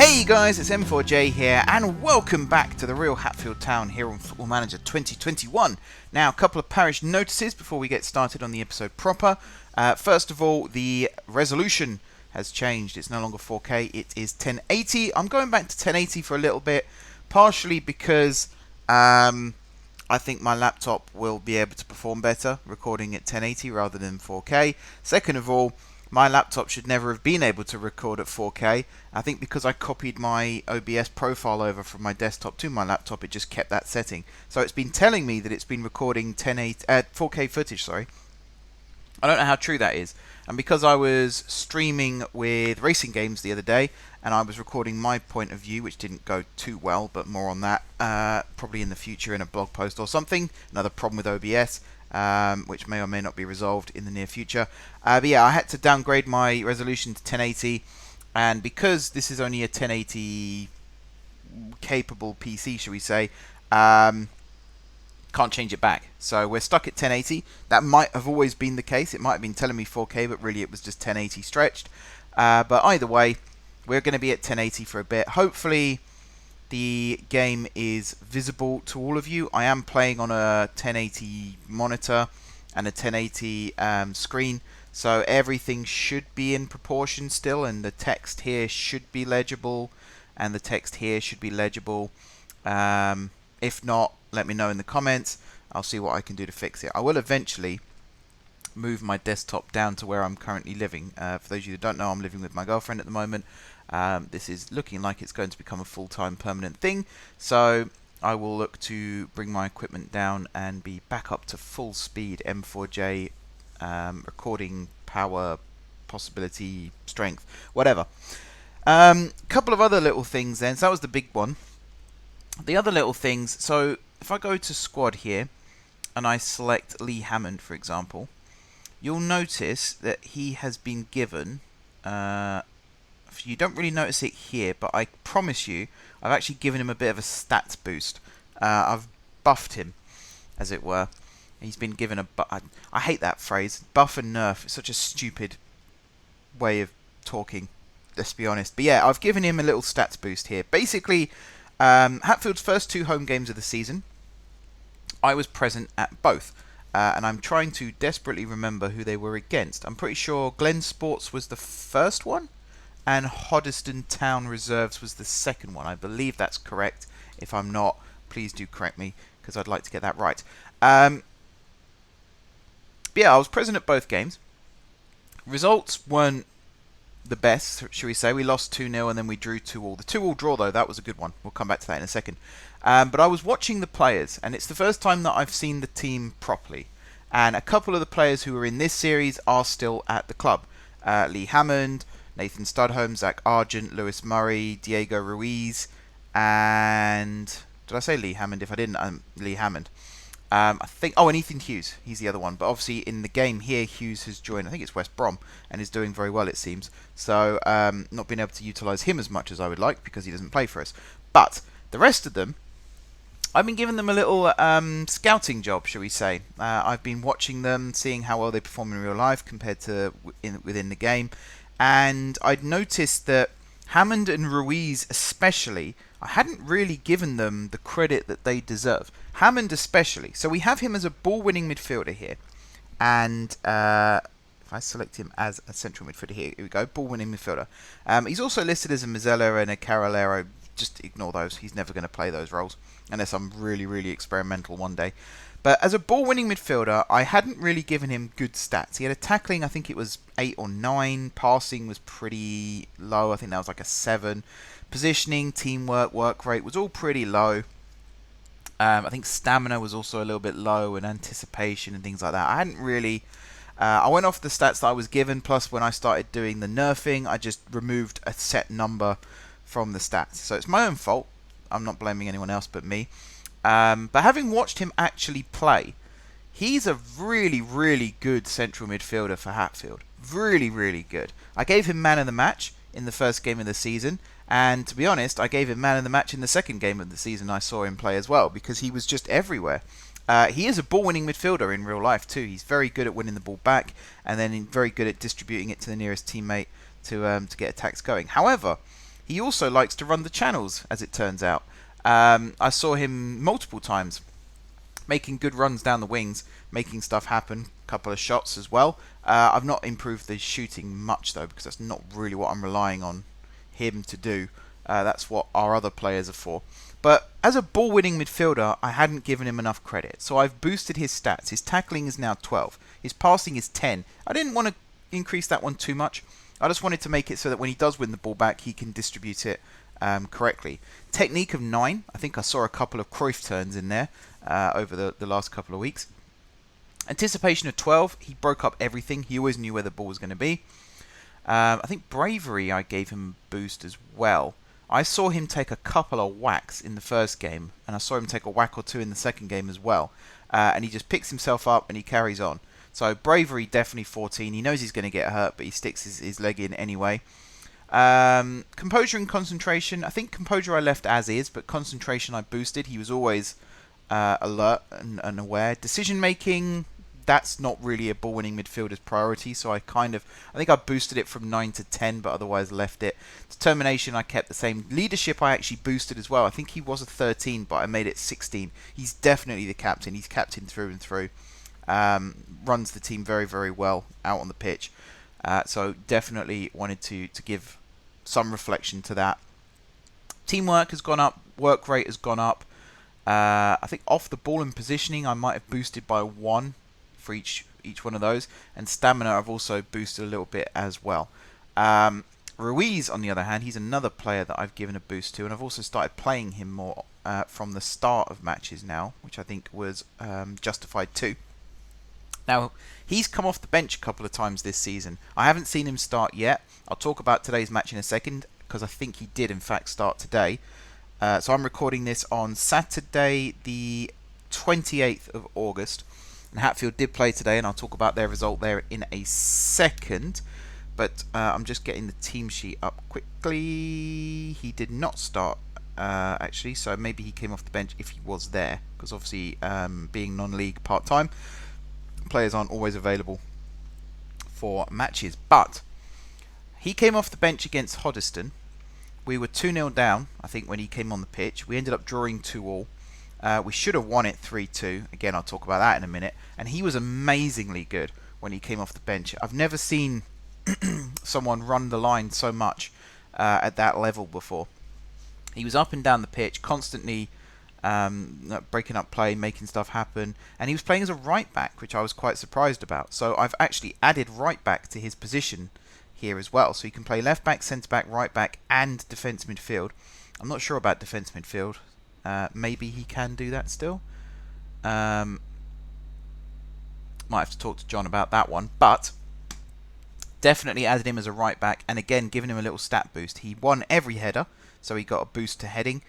Hey guys, it's M4J here, and welcome back to the Real Hatfield Town here on Football Manager 2021. Now, a couple of parish notices before we get started on the episode proper. First of all, the resolution has changed. It's no longer 4K, it is 1080. I'm going back to 1080 for a little bit, partially because I think my laptop will be able to perform better recording at 1080 rather than 4K. Second of all, my laptop should never have been able to record at 4K. I think because I copied my OBS profile over from my desktop to my laptop, it just kept that setting. So it's been telling me that it's been recording 4K footage, sorry. I don't know how true that is. And because I was streaming with racing games the other day, and I was recording my point of view, which didn't go too well, but more on that probably in the future in a blog post or something. Another problem with OBS. Which may or may not be resolved in the near future. But yeah, I had to downgrade my resolution to 1080, and because this is only a 1080 capable PC, shall we say, can't change it back. So we're stuck at 1080. That might have always been the case. It might have been telling me 4K, but really it was just 1080 stretched. But either way, we're going to be at 1080 for a bit. Hopefully the game is visible to all of you. I am playing on a 1080 monitor and a 1080 screen, so everything should be in proportion still, and the text here should be legible, and the text here should be legible. If not, let me know in the comments. I'll see what I can do to fix it. I will eventually move my desktop down to where I'm currently living. For those of you that don't know, I'm living with my girlfriend at the moment. This is looking like it's going to become a full-time permanent thing, so I will look to bring my equipment down and be back up to full speed M4J recording power, possibility, strength, whatever. Couple of other little things then. So that was the big one. The other little things, so if I go to squad here and I select Lee Hammond, for example, you'll notice that he has been given you don't really notice it here, but I promise you I've actually given him a bit of a stats boost. I've buffed him, as it were. He's been given a I hate that phrase, buff and nerf. It's such a stupid way of talking, let's be honest. But yeah, I've given him a little stats boost here. Basically, Hatfield's first 2 home games of the season, I was present at both. And I'm trying to desperately remember who they were against. I'm pretty sure Glen Sports was the first one, and Hatfield Town Reserves was the second one. I believe that's correct. If I'm not, please do correct me, because I'd like to get that right. But yeah, I was present at both games. Results weren't the best, shall we say. We lost 2-0 and then we drew 2-2. The 2-2 draw, though, that was a good one. We'll come back to that in a second. But I was watching the players, and it's the first time that I've seen the team properly. And a couple of the players who were in this series are still at the club. Lee Hammond, Nathan Studholme, Zach Argent, Lewis Murray, Diego Ruiz, and did I say Lee Hammond? If I didn't, Lee Hammond. I think, and Ethan Hughes, he's the other one. But obviously in the game here, Hughes has joined, I think it's West Brom, and is doing very well, it seems. So not being able to utilise him as much as I would like, because he doesn't play for us. But the rest of them, I've been giving them a little scouting job, shall we say. I've been watching them, seeing how well they perform in real life compared to within the game. And I'd noticed that Hammond and Ruiz especially, I hadn't really given them the credit that they deserve. Hammond especially. So we have him as a ball-winning midfielder here. And if I select him as a central midfielder here we go, ball-winning midfielder. He's also listed as a Mazzella and a Carolero. Just ignore those. He's never going to play those roles, unless I'm really, really experimental one day. But as a ball-winning midfielder, I hadn't really given him good stats. He had a tackling, I think it was 8 or 9. Passing was pretty low. I think that was like a 7. Positioning, teamwork, work rate was all pretty low. I think stamina was also a little bit low, and anticipation and things like that. I hadn't really... I went off the stats that I was given, plus when I started doing the nerfing, I just removed a set number from the stats. So it's my own fault. I'm not blaming anyone else but me. But having watched him actually play, he's a really, really good central midfielder for Hatfield. Really, really good. I gave him man of the match in the first game of the season, and to be honest, I gave him man of the match in the second game of the season I saw him play as well, because he was just everywhere. He is a ball-winning midfielder in real life too. He's very good at winning the ball back, and then very good at distributing it to the nearest teammate to get attacks going. However, he also likes to run the channels, as it turns out. I saw him multiple times making good runs down the wings, making stuff happen, a couple of shots as well. I've not improved the shooting much though, because that's not really what I'm relying on him to do. That's what our other players are for. But as a ball-winning midfielder, I hadn't given him enough credit, so I've boosted his stats. His tackling is now 12. His passing is 10. I didn't want to increase that one too much. I just wanted to make it so that when he does win the ball back, he can distribute it correctly. Technique of 9. I think I saw a couple of Cruyff turns in there over the last couple of weeks. Anticipation of 12. He broke up everything. He always knew where the ball was going to be. I think bravery, I gave him a boost as well. I saw him take a couple of whacks in the first game, and I saw him take a whack or two in the second game as well. And he just picks himself up and he carries on. So bravery, definitely 14. He knows he's going to get hurt, but he sticks his leg in anyway. Composure and concentration. I think composure I left as is, but concentration I boosted. He was always alert and aware. Decision making, that's not really a ball-winning midfielder's priority, so I think I boosted it from 9 to 10, but otherwise left it. Determination, I kept the same. Leadership, I actually boosted as well. I think he was a 13, but I made it 16. He's definitely the captain. He's captain through and through. Runs the team very, very well out on the pitch. So definitely wanted to give some reflection to that. Teamwork has gone up. Work rate has gone up. I think off the ball and positioning, I might have boosted by 1 for each one of those, and stamina I've also boosted a little bit as well. Ruiz, on the other hand, he's another player that I've given a boost to, and I've also started playing him more from the start of matches now, which I think was justified too. Now, he's come off the bench a couple of times this season. I haven't seen him start yet. I'll talk about today's match in a second, because I think he did in fact start today. So I'm recording this on Saturday the 28th of August. And Hatfield did play today, and I'll talk about their result there in a second. But I'm just getting the team sheet up quickly. He did not start, actually, so maybe he came off the bench if he was there. Because obviously, being non-league part-time, players aren't always available for matches. But he came off the bench against Hoddesdon. We were 2-0 down, I think, when he came on the pitch. We ended up drawing 2-2. We should have won it 3-2. Again, I'll talk about that in a minute. And he was amazingly good when he came off the bench. I've never seen someone run the line so much at that level before. He was up and down the pitch, constantly breaking up play, making stuff happen. And he was playing as a right back, which I was quite surprised about. So I've actually added right back to his position here as well. So he can play left back, centre back, right back, and defence midfield. I'm not sure about defence midfield. Maybe he can do that still. Might have to talk to John about that one. But definitely added him as a right back, and again given him a little stat boost. He won every header, so he got a boost to heading.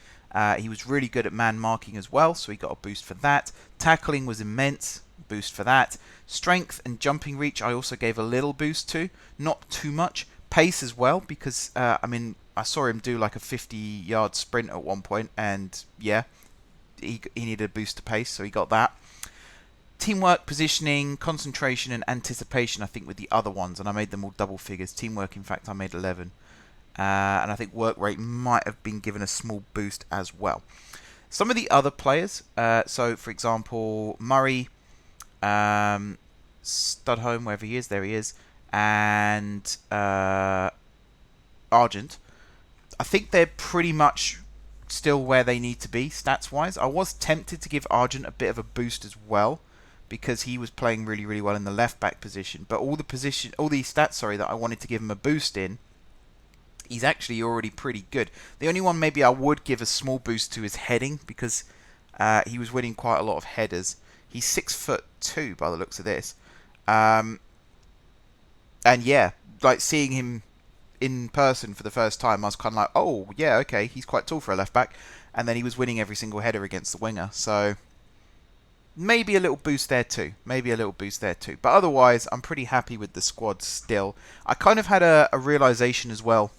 He was really good at man marking as well, so he got a boost for that. Tackling was immense, boost for that. Strength and jumping reach I also gave a little boost to, not too much. Pace as well, because I saw him do like a 50-yard sprint at one point, and yeah, he needed a boost to pace, so he got that. Teamwork, positioning, concentration, and anticipation, I think, with the other ones, and I made them all double figures. Teamwork, in fact, I made 11. And I think work rate might have been given a small boost as well. Some of the other players, so for example, Murray, Studholme, wherever he is, there he is, and Argent, I think they're pretty much still where they need to be stats-wise. I was tempted to give Argent a bit of a boost as well, because he was playing really, really well in the left-back position. But all the stats, that I wanted to give him a boost in, he's actually already pretty good. The only one maybe I would give a small boost to is heading, because he was winning quite a lot of headers. He's 6'2" by the looks of this. And yeah, like seeing him in person for the first time, I was kind of like, oh, yeah, okay, he's quite tall for a left-back. And then he was winning every single header against the winger. So maybe a little boost there too. But otherwise, I'm pretty happy with the squad still. I kind of had a realization as well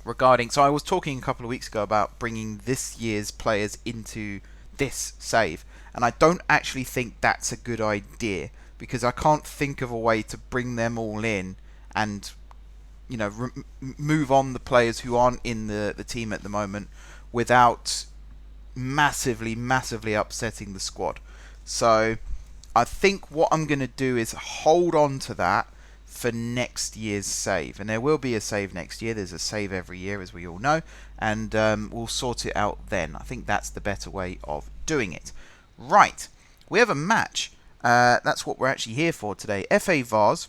regarding... So I was talking a couple of weeks ago about bringing this year's players into this save. And I don't actually think that's a good idea, because I can't think of a way to bring them all in and move on the players who aren't in the team at the moment without massively upsetting the squad. So I think what I'm going to do is hold on to that for next year's save. And there will be a save next year. There's a save every year, as we all know. And we'll sort it out then. I think that's the better way of doing it. Right. We have a match. That's what we're actually here for today. FA Vars,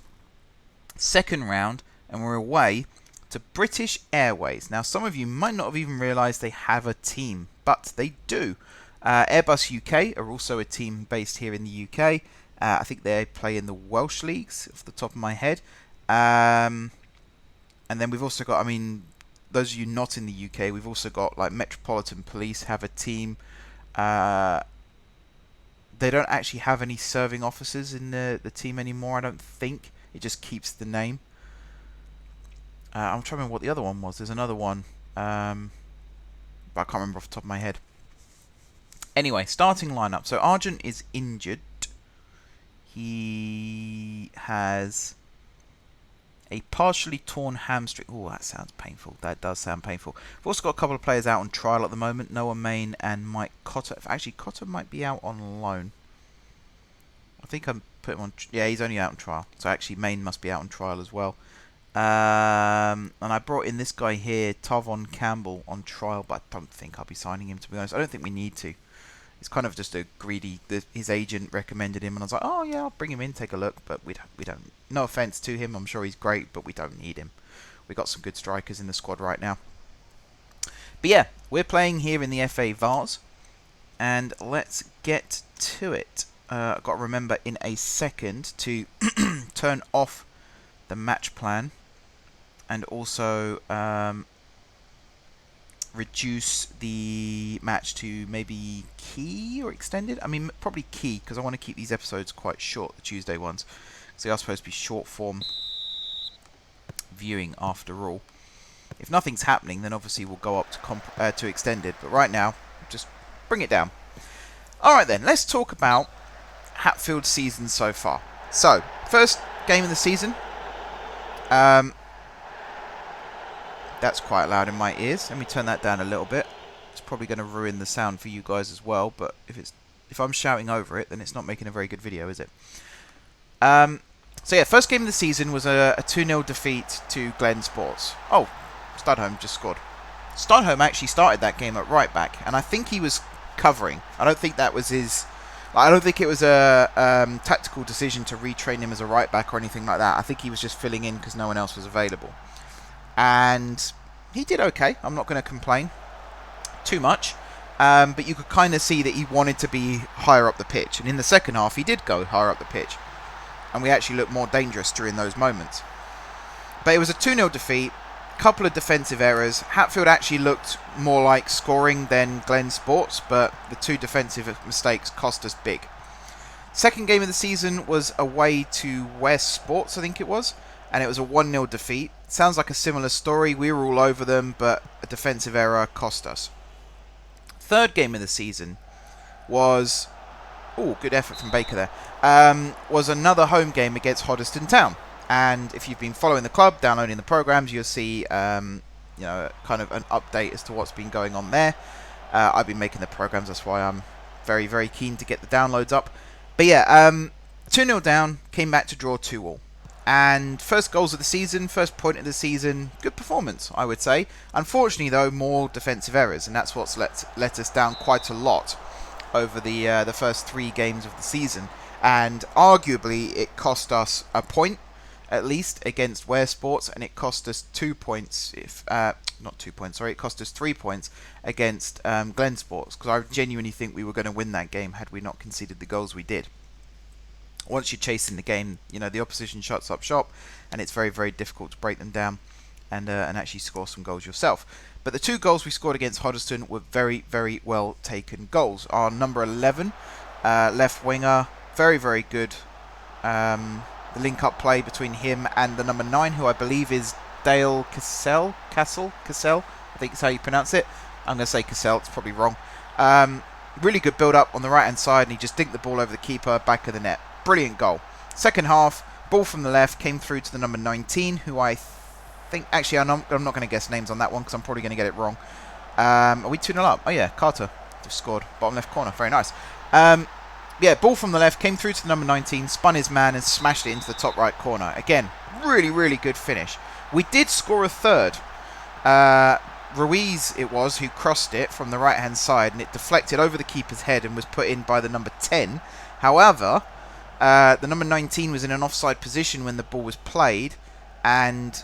second round. And we're away to British Airways. Now, some of you might not have even realised they have a team. But they do. Airbus UK are also a team based here in the UK. I think they play in the Welsh leagues, off the top of my head. And then we've also got, those of you not in the UK, we've also got like Metropolitan Police have a team. They don't actually have any serving officers in the team anymore, I don't think. It just keeps the name. I'm trying to remember what the other one was. There's another one, but I can't remember off the top of my head. Anyway, starting lineup. So Argent is injured. He has a partially torn hamstring. Oh, that sounds painful. That does sound painful. We've also got a couple of players out on trial at the moment. Noah Main and Mike Cotter. Actually, Cotter might be out on loan. I think I'm putting him on... Yeah, he's only out on trial. So actually, Main must be out on trial as well. And I brought in this guy here, Tavon Campbell, on trial. But I don't think I'll be signing him, to be honest. I don't think we need to. It's kind of just a greedy... His agent recommended him, and I was like, oh yeah, I'll bring him in, take a look. But we don't. No offense to him, I'm sure he's great, but we don't need him. We got some good strikers in the squad right now. But yeah, we're playing here in the FA Vars, and let's get to it. I've got to remember in a second to turn off the match plan, and also reduce the match to maybe key or extended. Probably key, because I want to keep these episodes quite short, the Tuesday ones. So they are supposed to be short form viewing after all. If nothing's happening, then obviously we'll go up to extended. But right now, just bring it down. Alright then, let's talk about Hatfield season so far. So, first game of the season. That's quite loud in my ears. Let me turn that down a little bit. It's probably going to ruin the sound for you guys as well, but if I'm shouting over it, then it's not making a very good video, is it? So yeah, first game of the season was a 2-0 defeat to Glen Sports. Oh, Studholme just scored. Studholme actually started that game at right back, and I think he was covering. I don't think that was his... I don't think it was a tactical decision to retrain him as a right back or anything like that. I think he was just filling in because no one else was available. And he did okay. I'm not going to complain too much. But you could kind of see that he wanted to be higher up the pitch. And in the second half, he did go higher up the pitch. And we actually looked more dangerous during those moments. But it was a 2-0 defeat. Couple of defensive errors. Hatfield actually looked more like scoring than Glen Sports. But the two defensive mistakes cost us big. Second game of the season was away to West Sports, I think it was. And it was a 1-0 defeat. Sounds like a similar story. We were all over them, but a defensive error cost us. Third game of the season was... Oh, good effort from Baker there. Was another home game against Hatfield Town. And if you've been following the club, downloading the programs, you'll see kind of an update as to what's been going on there. I've been making the programs, that's why I'm very, very keen to get the downloads up. But yeah, 2-0 down, came back to draw 2-2. And first goals of the season, first point of the season, good performance, I would say. Unfortunately, though, more defensive errors, and that's what's let us down quite a lot over the first 3 games of the season. And arguably, it cost us a point, at least, against Ware Sports, and it cost us 2 points, not 2 points, sorry, it cost us 3 points against Glen Sports, because I genuinely think we were going to win that game had we not conceded the goals we did. Once you're chasing the game, the opposition shuts up shop, and it's very, very difficult to break them down and actually score some goals yourself. But the 2 goals we scored against Hoddesdon were very, very well taken goals. Our number 11, left winger, very, very good. The link-up play between him and the number 9, who I believe is Dale Cassell, I think is how you pronounce it. I'm going to say Cassell, it's probably wrong. Really good build-up on the right-hand side, and he just dinked the ball over the keeper, back of the net. Brilliant goal. Second half, ball from the left, came through to the number 19, who I think, actually, I'm not going to guess names on that one because I'm probably going to get it wrong. Are we 2-0 up? Oh yeah, Carter just scored. Bottom left corner. Very nice. Yeah, ball from the left, came through to the number 19, spun his man and smashed it into the top right corner. Again, really, really good finish. We did score a third. Ruiz it was who crossed it from the right hand side, and it deflected over the keeper's head and was put in by the number 10. However, the number 19 was in an offside position when the ball was played, and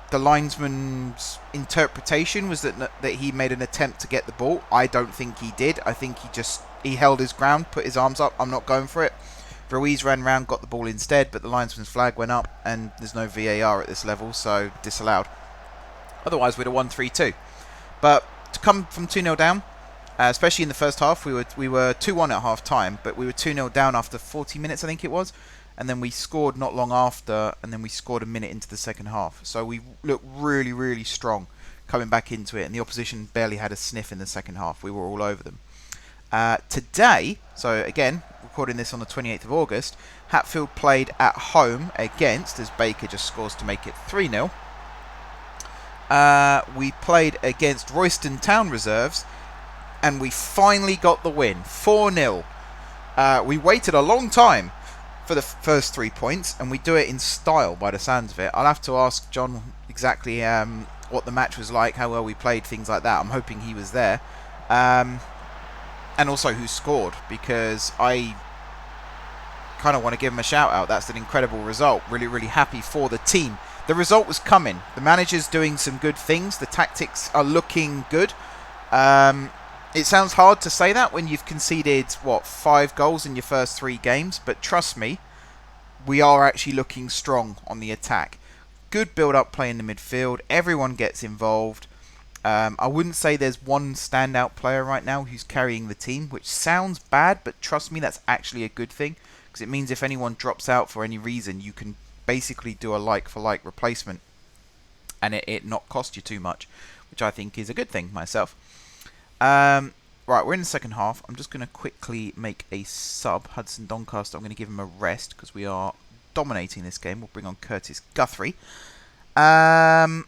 the linesman's interpretation was that he made an attempt to get the ball. I don't think he did. I think he held his ground, put his arms up. I'm not going for it. Ruiz ran round, got the ball instead, but the linesman's flag went up, and there's no VAR at this level, so disallowed. Otherwise, we'd have won 3-2. But to come from 2-0 down, especially in the first half, we were 2-1 at half time, but we were 2-0 down after 40 minutes, I think it was. And then we scored not long after, and then we scored a minute into the second half. So we looked really, really strong coming back into it, and the opposition barely had a sniff in the second half. We were all over them. Today, so again, recording this on the 28th of August, Hatfield played at home against, as Baker just scores to make it 3-0. We played against Royston Town reserves, and we finally got the win, 4-0. We waited a long time for the first 3 points, and we do it in style by the sounds of it. I'll have to ask John exactly what the match was like, how well we played, things like that. I'm hoping he was there. And also who scored, because I kind of want to give him a shout out. That's an incredible result. Really, really happy for the team. The result was coming. The manager's doing some good things. The tactics are looking good. It sounds hard to say that when you've conceded, 5 goals in your first 3 games. But trust me, we are actually looking strong on the attack. Good build-up play in the midfield. Everyone gets involved. I wouldn't say there's one standout player right now who's carrying the team, which sounds bad, but trust me, that's actually a good thing. Because it means if anyone drops out for any reason, you can basically do a like-for-like replacement. And it not cost you too much, which I think is a good thing myself. Right, we're in the second half. I'm just going to quickly make a sub. Hudson Doncaster, I'm going to give him a rest because we are dominating this game. We'll bring on Curtis Guthrie. But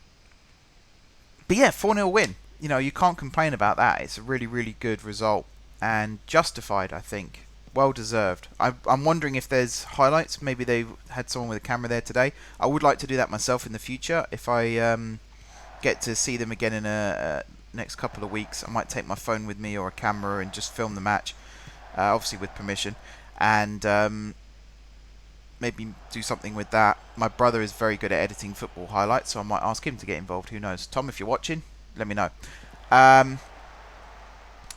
yeah, 4-0 win. You know, you can't complain about that. It's a really, really good result. And justified, I think. Well deserved. I'm wondering if there's highlights. Maybe they had someone with a camera there today. I would like to do that myself in the future. If I get to see them again in a next couple of weeks, I might take my phone with me or a camera and just film the match. Obviously with permission. And maybe do something with that. My brother is very good at editing football highlights, so I might ask him to get involved. Who knows? Tom, if you're watching, let me know. But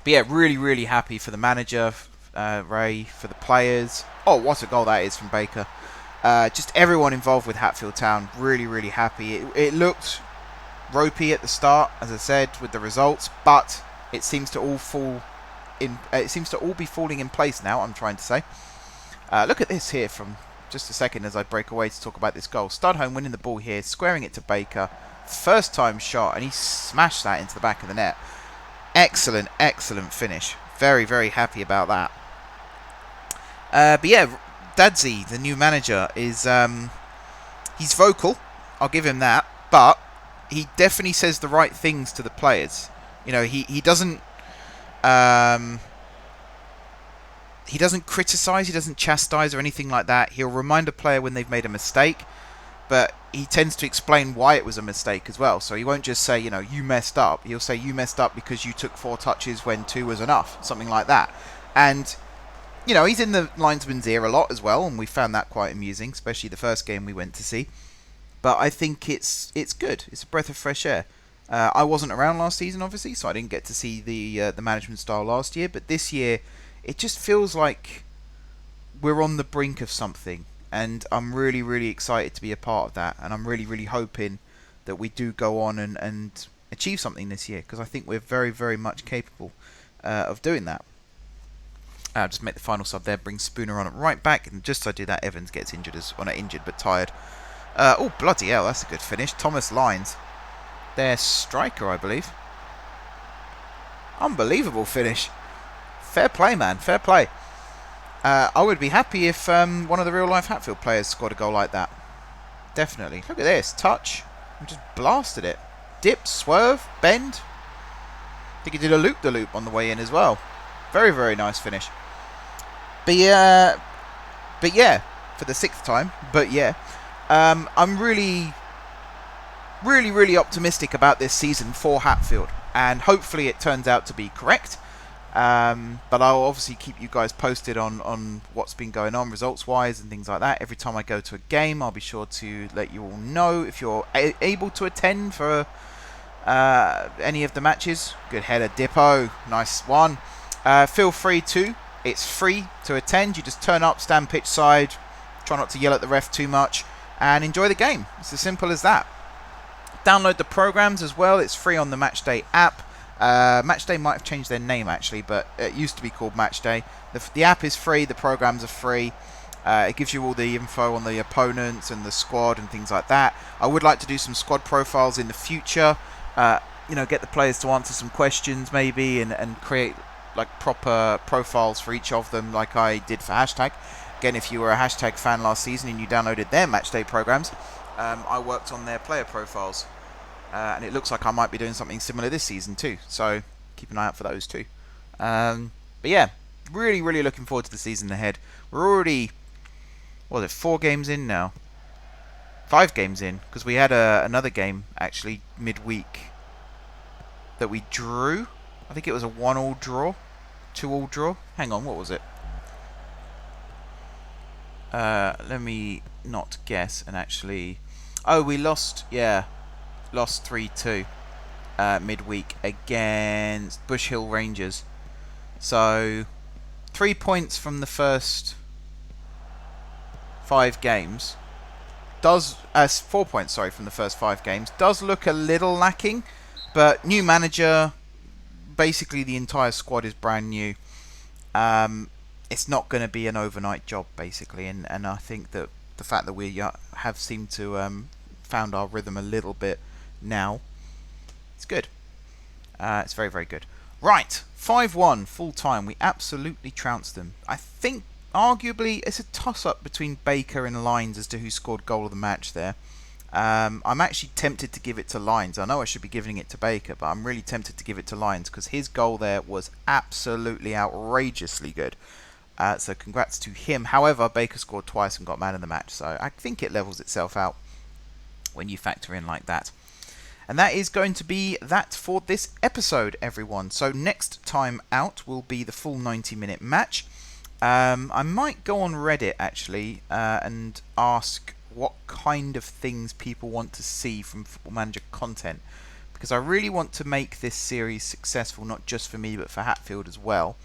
yeah, really, really happy for the manager, Ray, for the players. Oh, what a goal that is from Baker. Just everyone involved with Hatfield Town. Really, really happy. It looked ropey at the start, as I said, with the results, but it seems to all fall in. It seems to all be falling in place now. I'm trying to say. Look at this here from just a second as I break away to talk about this goal. Studholme winning the ball here, squaring it to Baker. First time shot, and he smashed that into the back of the net. Excellent, excellent finish. Very, very happy about that. But yeah, Dadzi, the new manager, is he's vocal. I'll give him that. But he definitely says the right things to the players. You know, he doesn't criticise, he doesn't chastise or anything like that. He'll remind a player when they've made a mistake, but he tends to explain why it was a mistake as well. So he won't just say, you know, you messed up. He'll say you messed up because you took 4 touches when 2 was enough, something like that. And you know, he's in the linesman's ear a lot as well, and we found that quite amusing, especially the first game we went to see. But I think it's good. It's a breath of fresh air. I wasn't around last season, obviously, so I didn't get to see the management style last year. But this year, it just feels like we're on the brink of something, and I'm really, really excited to be a part of that. And I'm really, really hoping that we do go on and achieve something this year, because I think we're very, very much capable of doing that. I'll just make the final sub there, bring Spooner on at right back, and just as I do that, Evans gets injured, not injured, but tired. Oh, bloody hell, that's a good finish. Thomas Lines, their striker, I believe. Unbelievable finish. Fair play, man, fair play. I would be happy if one of the real-life Hatfield players scored a goal like that. Definitely. Look at this, touch, and just blasted it. Dip, swerve, bend. I think he did a loop-the-loop on the way in as well. Very, very nice finish. But yeah, for the 6th time. But yeah, I'm really optimistic about this season for Hatfield, and hopefully it turns out to be correct. But I'll obviously keep you guys posted on what's been going on results-wise and things like that. Every time I go to a game, I'll be sure to let you all know. If you're able to attend for any of the matches, good header, Dippo, nice one. Feel free to. It's free to attend. You just turn up, stand pitch side, try not to yell at the ref too much, and enjoy the game. It's as simple as that. Download the programs as well. It's free on the Matchday app. Matchday might have changed their name actually, but it used to be called Matchday. The app is free. The programs are free. It gives you all the info on the opponents and the squad and things like that. I would like to do some squad profiles in the future. Get the players to answer some questions maybe, and create like proper profiles for each of them, like I did for Hashtag. Again, if you were a Hashtag fan last season and you downloaded their Matchday programs, I worked on their player profiles. And it looks like I might be doing something similar this season too. So keep an eye out for those too. But yeah, really looking forward to the season ahead. We're already, 4 games in now? 5 games in, because we had another game actually midweek that we drew. I think it was a 1-1 draw, 2-2 draw. Hang on, what was it? Let me not guess and actually... Oh, we lost, yeah. Lost 3-2 midweek against Bush Hill Rangers. So 3 points from the first 5 games. 4 points, sorry, from the first 5 games. Does look a little lacking, but new manager. Basically, the entire squad is brand new. It's not going to be an overnight job, basically, and I think that the fact that we have seemed to found our rhythm a little bit now, it's good. It's very good. Right, 5-1 full time. We absolutely trounced them. I think arguably it's a toss-up between Baker and Lines as to who scored goal of the match there. I'm actually tempted to give it to Lines. I know I should be giving it to Baker, but I'm really tempted to give it to Lines because his goal there was absolutely outrageously good. So congrats to him. However, Baker scored twice and got man of the match, so I think it levels itself out when you factor in like that. And that is going to be that for this episode, everyone. So next time out will be the full 90-minute match. I might go on Reddit, actually, and ask what kind of things people want to see from Football Manager content. Because I really want to make this series successful, not just for me, but for Hatfield as well.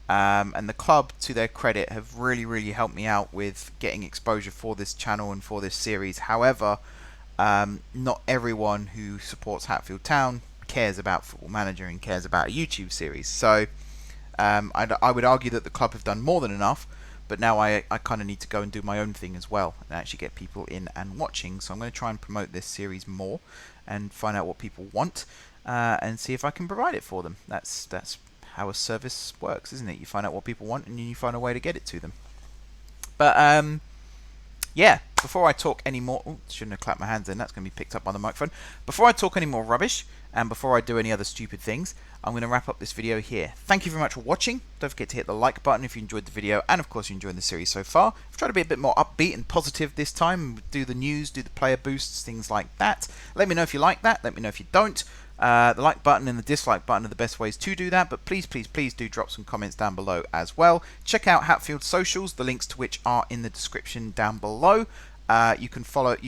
And the club, to their credit, have really helped me out with getting exposure for this channel and for this series. However, not everyone who supports Hatfield Town cares about Football Manager and cares about a YouTube series. So I would argue that the club have done more than enough, but now I kind of need to go and do my own thing as well and actually get people in and watching. So I'm going to try and promote this series more and find out what people want and see if I can provide it for them. That's how a service works, isn't it? You find out what people want and you find a way to get it to them. But yeah, before I talk any more... Oh, shouldn't have clapped my hands in. That's going to be picked up by the microphone. Before I talk any more rubbish, and before I do any other stupid things, I'm going to wrap up this video here. Thank you very much for watching. Don't forget to hit the like button if you enjoyed the video, and of course you enjoyed the series so far. I've tried to be a bit more upbeat and positive this time, do the news, do the player boosts, things like that. Let me know if you like that. Let me know if you don't. The like button and the dislike button are the best ways to do that, but please do drop some comments down below as well. Check out Hatfield socials, the links to which are in the description down below. You can find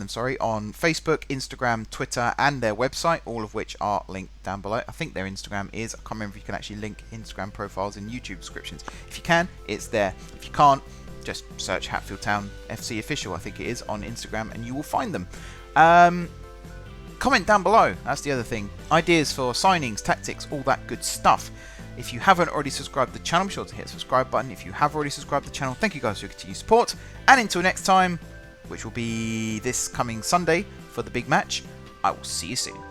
them on Facebook, Instagram, Twitter, and their website, all of which are linked down below. I think their Instagram is. I can't remember if you can actually link Instagram profiles in YouTube descriptions. If you can, it's there. If you can't, just search Hatfield Town FC official, I think it is, on Instagram, and you will find them. Comment down below. That's the other thing. Ideas for signings, tactics, all that good stuff. If you haven't already subscribed to the channel, be sure to hit the subscribe button. If you have already subscribed to the channel, thank you guys for your continued support. And until next time, which will be this coming Sunday for the big match, I will see you soon.